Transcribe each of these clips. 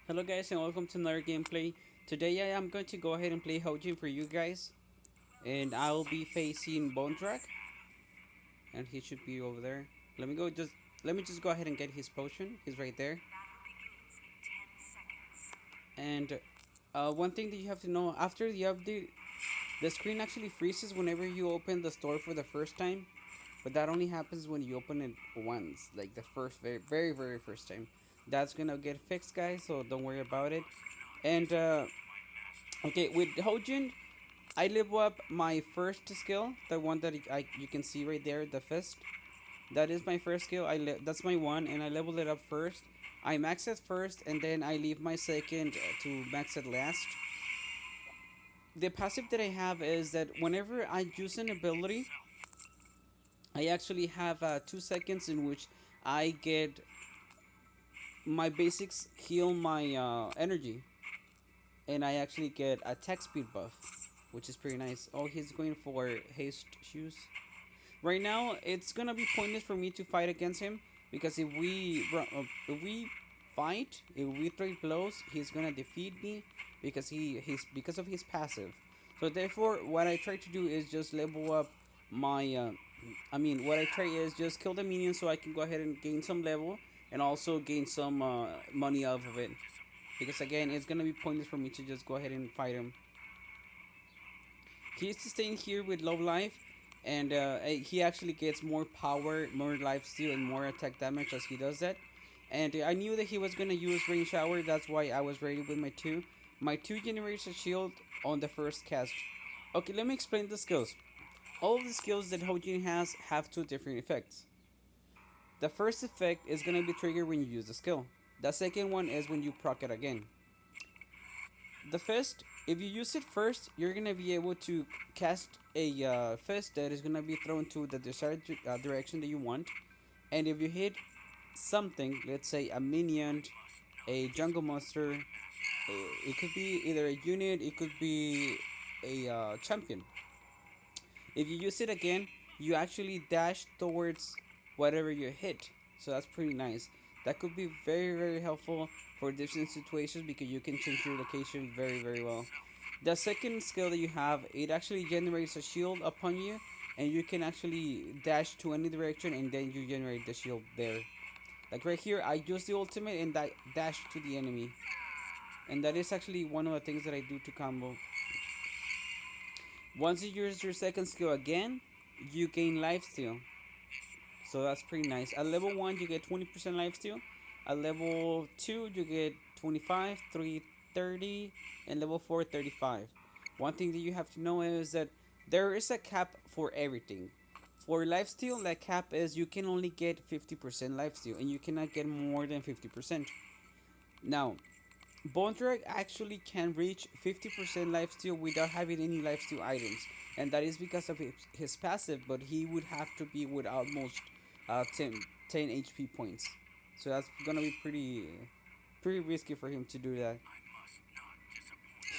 Hello guys and welcome to another gameplay. Today I am going to go ahead and play Hojin for you guys. And I'll be facing Bone Drag. And he should be over there. Let me just go ahead and get his potion. He's right there. And one thing that you have to know, after the update, the screen actually freezes whenever you open the store for the first time. But that only happens when you open it once, like the first very first time. That's gonna get fixed, guys, so don't worry about it. And okay, with Hojin, I level up my first skill, the one that you can see right there, the fist. That is my first skill. That's my one, and I leveled it up first. I max it first, and then I leave my second to max it last. The passive that I have is that whenever I use an ability, I actually have 2 seconds in which I get my basics heal my energy, and I actually get a attack speed buff, which is pretty nice. Oh, he's going for haste shoes. Right now, it's gonna be pointless for me to fight against him because if we fight, if we trade blows, he's gonna defeat me because because of his passive. So therefore, what I try to do is just level up my. What I try is just kill the minions so I can go ahead and gain some level and also gain some money off of it. Because again, it's gonna be pointless for me to just go ahead and fight him. He's staying here with low life, and he actually gets more power, more life steal, and more attack damage as he does that. And I knew that he was gonna use rain shower. That's why I was ready with my two. My two generates a shield on the first cast. Okay, let me explain the skills. All of the skills that Hojin has have two different effects. The first effect is gonna be triggered when you use the skill. The second one is when you proc it again. The fist, if you use it first, you're gonna be able to cast a fist that is gonna be thrown to the desired direction that you want. And if you hit something, let's say a minion, a jungle monster, it could be either a unit, it could be a champion. If you use it again, you actually dash towards whatever you hit. So that's pretty nice. That could be very helpful for different situations because you can change your location very well. The second skill that you have, it actually generates a shield upon you, and you can actually dash to any direction and then you generate the shield there. Like right here, I use the ultimate and dash to the enemy. And that is actually one of the things that I do to combo. Once you use your second skill again, you gain lifesteal. So that's pretty nice. At level 1, you get 20% lifesteal. At level 2, you get 25, 3, 30, and level 4, 35. One thing that you have to know is that there is a cap for everything. For lifesteal, that cap is you can only get 50% lifesteal, and you cannot get more than 50%. Now, Bone Drag actually can reach 50% lifesteal without having any lifesteal items, and that is because of his passive, but he would have to be with almost 10 HP points. So that's gonna be pretty risky for him to do that.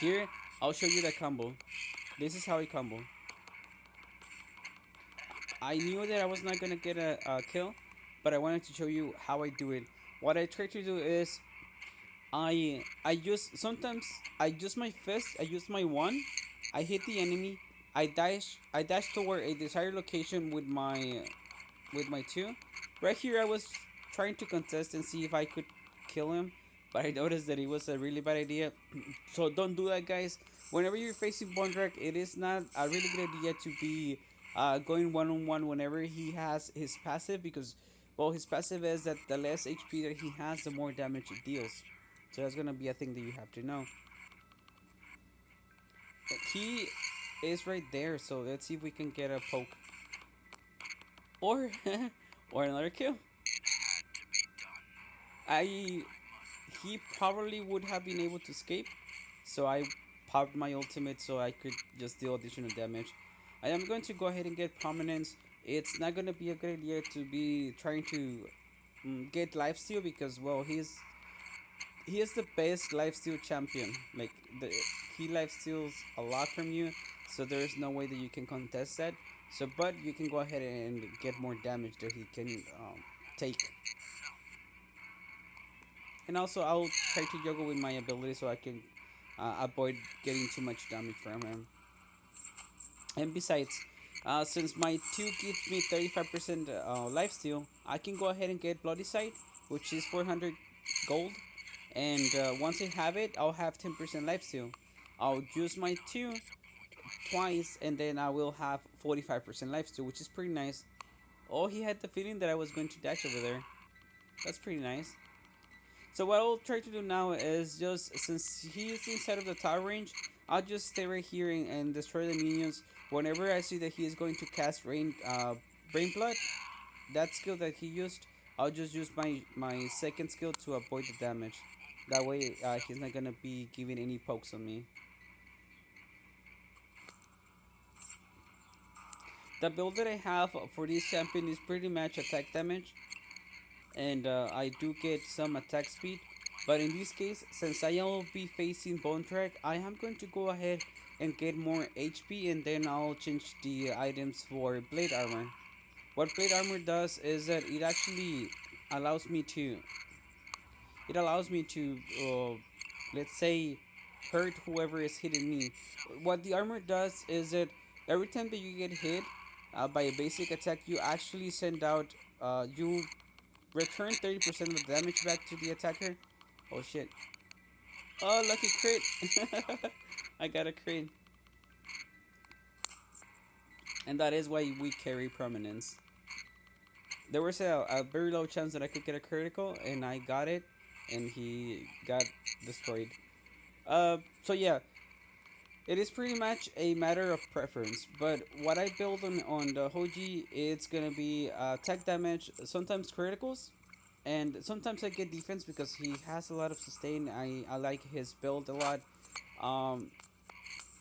Here, I'll show you the combo. This is how I combo. I knew that I was not gonna get a kill, but I wanted to show you how I do it. What I try to do is I use sometimes I use my fist, I use my one, I hit the enemy, I dash toward a desired location with my two. Right here I was trying to contest and see if I could kill him, but I noticed that it was a really bad idea. So don't do that, guys. Whenever you're facing Bondrak, it is not a really good idea to be going one on one whenever he has his passive, because well, his passive is that the less HP that he has, the more damage it deals. So that's gonna be a thing that you have to know. He is right there, so let's see if we can get a poke. Or or another kill. I He probably would have been able to escape, so I popped my ultimate so I could just deal additional damage. I am going to go ahead and get prominence. It's not gonna be a good idea to be trying to get lifesteal because well he is the best lifesteal champion. Like he lifesteals a lot from you, so there is no way that you can contest that. So, but you can go ahead and get more damage that he can take. and also I'll try to juggle with my ability so I can avoid getting too much damage from him. And besides, since my 2 gives me 35% lifesteal, I can go ahead and get Bloody Sight, which is 400 gold. And once I have it, I'll have 10% lifesteal. I'll use my 2 twice, and then I will have 45% lifesteal, which is pretty nice. Oh, he had the feeling that I was going to dash over there. That's pretty nice. So what I'll try to do now is just, since he is inside of the tower range, I'll just stay right here and destroy the minions. Whenever I see that he is going to cast Brain Blood, that skill that he used, I'll just use my second skill to avoid the damage. That way, he's not gonna be giving any pokes on me. The build that I have for this champion is pretty much attack damage, and I do get some attack speed. But in this case, since I will be facing Bone Track, I am going to go ahead and get more HP, and then I'll change the items for Blade Armor. What Blade Armor does is that allows me to it allows me to let's say hurt whoever is hitting me. What the armor does is that every time that you get hit by a basic attack, you actually send out you return 30% of the damage back to the attacker. Oh shit. Oh, lucky crit. I got a crit. And that is why we carry prominence. There was a very low chance that I could get a critical, and I got it, and he got destroyed. So yeah, it is pretty much a matter of preference. But what I build on the Hoji, it's gonna be attack damage, sometimes criticals, and sometimes I get defense because he has a lot of sustain. I like his build a lot. Um,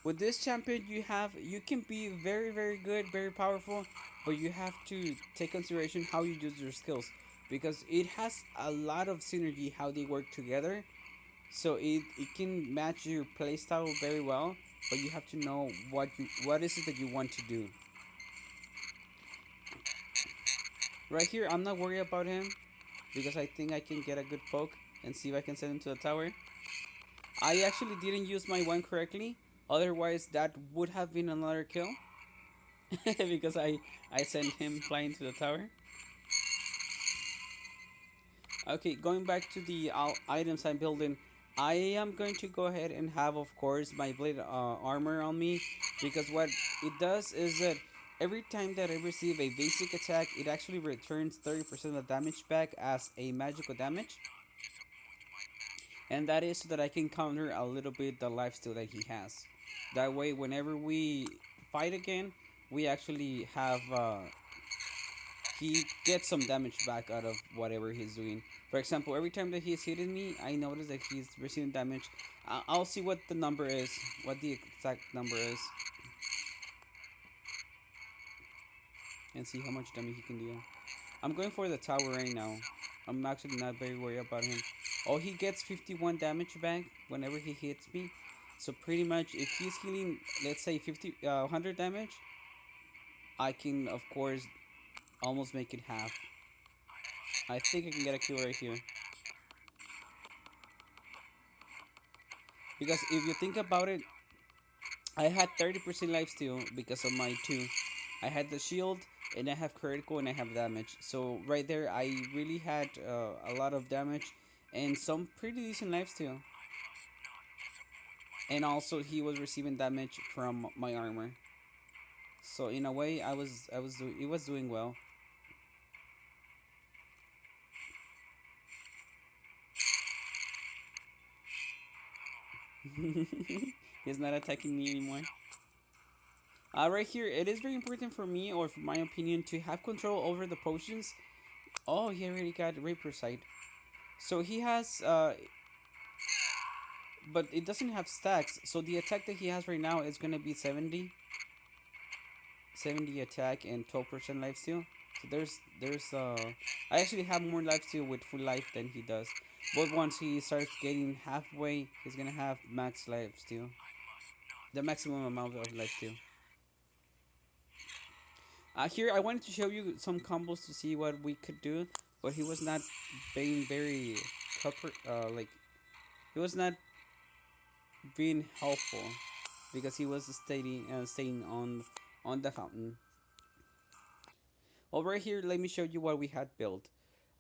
with this champion, you can be very good, very powerful, but you have to take consideration how you use your skills because it has a lot of synergy how they work together. So it can match your playstyle very well, but you have to know what is it that you want to do. Right here, I'm not worried about him because I think I can get a good poke and see if I can send him to the tower. I actually didn't use my one correctly, otherwise that would have been another kill because I sent him flying to the tower. Okay, going back to the items I'm building, I am going to go ahead and have, of course, my blade armor on me because what it does is that every time that I receive a basic attack, it actually returns 30% of damage back as a magical damage. And that is so that I can counter a little bit the lifesteal that he has. That way, whenever we fight again, we actually have he gets some damage back out of whatever he's doing. For example, every time that he's hitting me, I notice that he's receiving damage. I'll see what the number is, what the exact number is, and see how much damage he can deal. I'm going for the tower right now. I'm actually not very worried about him. Oh, he gets 51 damage back whenever he hits me. So pretty much, if he's healing, let's say 100 damage, I can, of course, almost make it half. I think I can get a kill right here. Because if you think about it, I had 30% lifesteal because of my 2. I had the shield, and I have critical, and I have damage. So right there, I really had a lot of damage and some pretty decent lifesteal. And also, he was receiving damage from my armor. So in a way, it was doing well. He's not attacking me anymore. Right here, it is very important for me, or for my opinion, to have control over the potions. Oh, he already got Reaper Sight. So he has, but it doesn't have stacks. So the attack that he has right now is gonna be 70 attack and 12% lifesteal. So I actually have more lifesteal with full life than he does. But once he starts getting halfway, he's gonna have max lifesteal, the maximum amount of lifesteal. Here I wanted to show you some combos to see what we could do, but he was not being very like he was not being helpful because he was staying on the fountain. Well, right here, let me show you what we had built.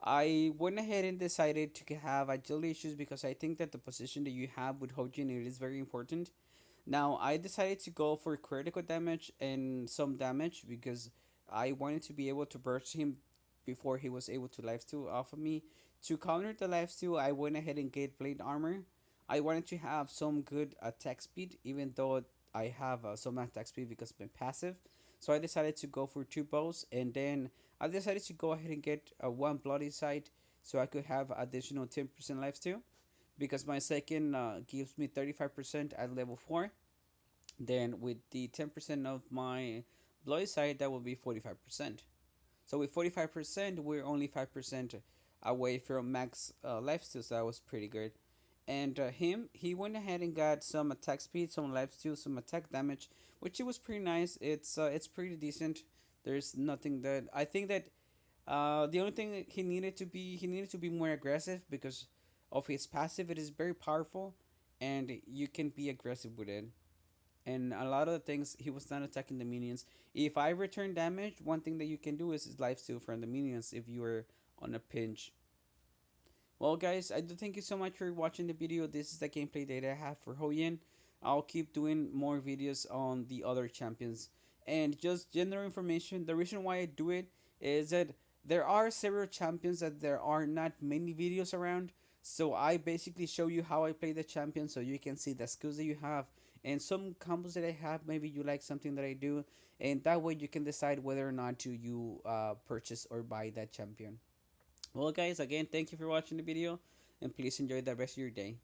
I went ahead and decided to have agility issues because I think that the position that you have with Hojin it is very important. Now, I decided to go for critical damage and some damage because I wanted to be able to burst him before he was able to lifesteal off of me. To counter the lifesteal, I went ahead and get plate armor. I wanted to have some good attack speed, even though I have some attack speed because of my passive. So I decided to go for two bows, and then I decided to go ahead and get one bloody sight so I could have additional 10% lifesteal because my second gives me 35% at level 4. Then with the 10% of my bloody side, that will be 45%. So with 45%, we're only 5% away from max lifesteal, so that was pretty good. And he went ahead and got some attack speed, some lifesteal, some attack damage, which it was pretty nice. It's pretty decent. There's nothing that I think that the only thing that he needed to be more aggressive because of his passive. It is very powerful, and you can be aggressive with it. And a lot of the things he was not attacking the minions. If I return damage, one thing that you can do is life steal from the minions if you are on a pinch. Well, guys, I do thank you so much for watching the video. This is the gameplay data I have for Hoyen. I'll keep doing more videos on the other champions. And just general information, the reason why I do it is that there are several champions that there are not many videos around. So I basically show you how I play the champion so you can see the skills that you have and some combos that I have. Maybe you like something that I do, and that way you can decide whether or not to you purchase or buy that champion. Well, guys, again, thank you for watching the video, and please enjoy the rest of your day.